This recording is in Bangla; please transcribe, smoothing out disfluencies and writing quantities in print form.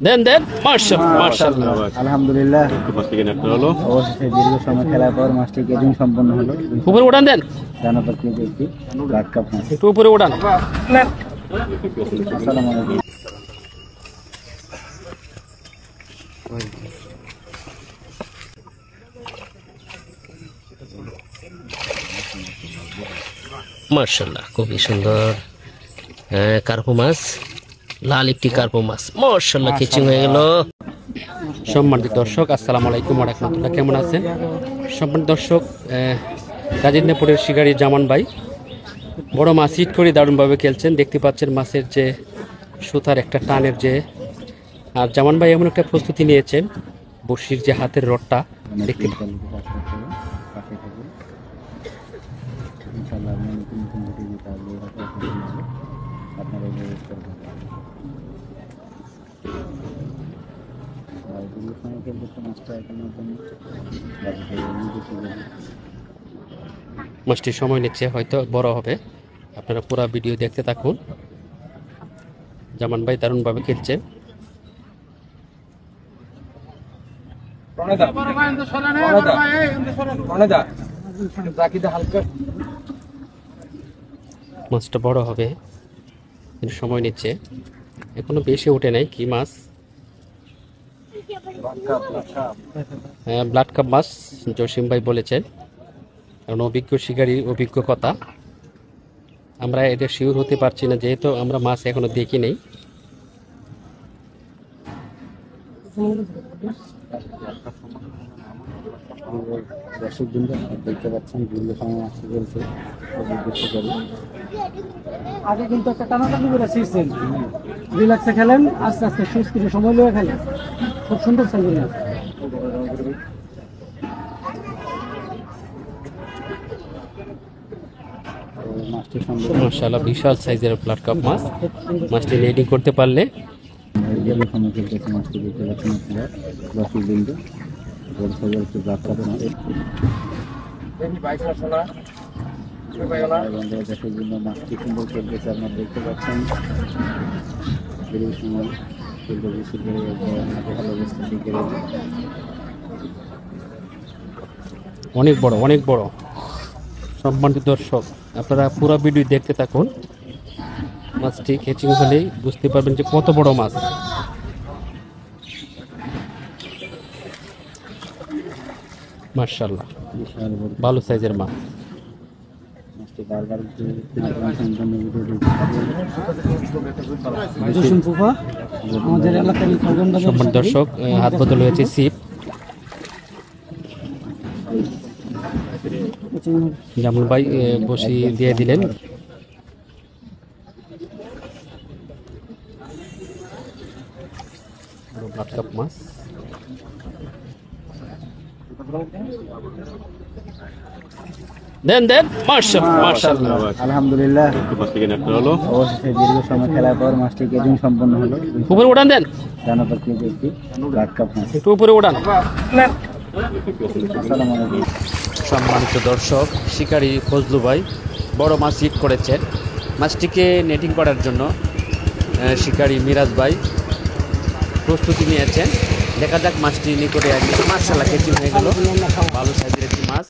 দেন দেন মাশাআল্লাহ মাশাআল্লাহ আলহামদুলিল্লাহ হলো অবশেষে দীর্ঘ সময় খেলার পর মাছটি কেজিং সম্পন্ন হলো। উপরে উড়ান দেন জানাতার কেজি একটি ব্লাড কাপ মাছ। একটু উপরে উড়ান। আসসালামু আলাইকুম। মাশাআল্লাহ খুবই সুন্দর কার্পো মাছ, লাল একটি কার্পো মাছ মাশাআল্লাহ খিচিং হয়ে গেল। সম্মানিত দর্শক আসসালামু আলাইকুম ওয়া রাহমাতুল্লাহ, কেমন আছেন? সম্মানিত দর্শক, গাজীপুরের শিকারী জামান ভাই বড় মাছ হিট করে দারুণভাবে খেলছেন। দেখতে পাচ্ছেন মাছের যে সুতার একটা টানের যে, আর জামান ভাই এমন একটা প্রস্তুতি নিয়েছেন বড়শির যে হাতের রডটা দেখতে মাছটি সময় নিচ্ছে, হয়তো বড় হবে। আপনারা পুরো ভিডিও দেখতে থাকুন। জামান ভাই দারুণভাবে খেলছে। মাছটা বড় হবে, কিন্তু সময় নিচ্ছে, এখনো বেশি ওঠে নাই। কি মাছ? ব্লাড কাপ মাছ জসিম ভাই বলেছেন, কারণ অভিজ্ঞ শিকারী অভিজ্ঞ কথা। আমরা এটা শিওর হতে পারছি না, যেহেতু আমরা মাছ এখনো দেখি নেই। দেখতে পাচ্ছেন দীর্ঘ সময় মাছটি চলছে। আগে কিন্তু একটা টানাটানি করে শিখছেন, রিল্যাক্সে খেলেন, আস্তে আস্তে সুস্থ সময় লিয়ে খেলেন। খুব সুন্দর সাইজের মাছ। মাশাআল্লাহ বিশাল সাইজের ব্লাড কাপ মাছ। মাছটি নেটিং করতে পারলে দীর্ঘ সময় খেলতেছে মাছটি। দেখতে পাচ্ছেন আপনারা দর্শক বিন্দু বড় সাইজের একটি ব্লাড কাপ মাছ। দেশের জন্য মাছটি সুন্দর খেলতেছে, আপনারা দেখতে পাচ্ছেন। দীর্ঘ সময় খেলতে বেশি করে ভালো অবস্থান দিকে অনেক বড় অনেক বড়। সম্মানিত দর্শক আপনারা পুরো ভিডিও দেখতে থাকুন। মাছটি ক্যাচিং হলেই বুঝতে পারবেন যে কত বড় মাছ। মাশাআল্লাহ ভালো সাইজের মাছ। সম্মানিত দর্শক হাত বদল হয়েছে সিপ। জামুল ভাই বসি দিয়ে দিলেন। ব্লাড কাপ মাছ দেন দেন মাশাআল্লাহ মাশাআল্লাহ আলহামদুলিল্লাহ অবশেষে দীর্ঘ সময় খেলার পর মাছটি কেজিং সম্পন্ন হলো। উপরে উড়ান দেন জানাতার কেজি একটি ব্লাড কাপ মাছ। একটু উপরে উড়ান। আসসালামু আলাইকুম। সম্মানিত দর্শক, শিকারী ফজলু ভাই বড় মাছ হিট করেছেন। মাছটিকে নেটিং করার জন্য শিকারী মিরাজ ভাই প্রস্তুতি নিয়েছেন। দেখা যাক মাছটি নিকটে একদিন মাশাআল্লাহ কেচিং হয়ে গেল। ভালো সাইজের একটি মাছ।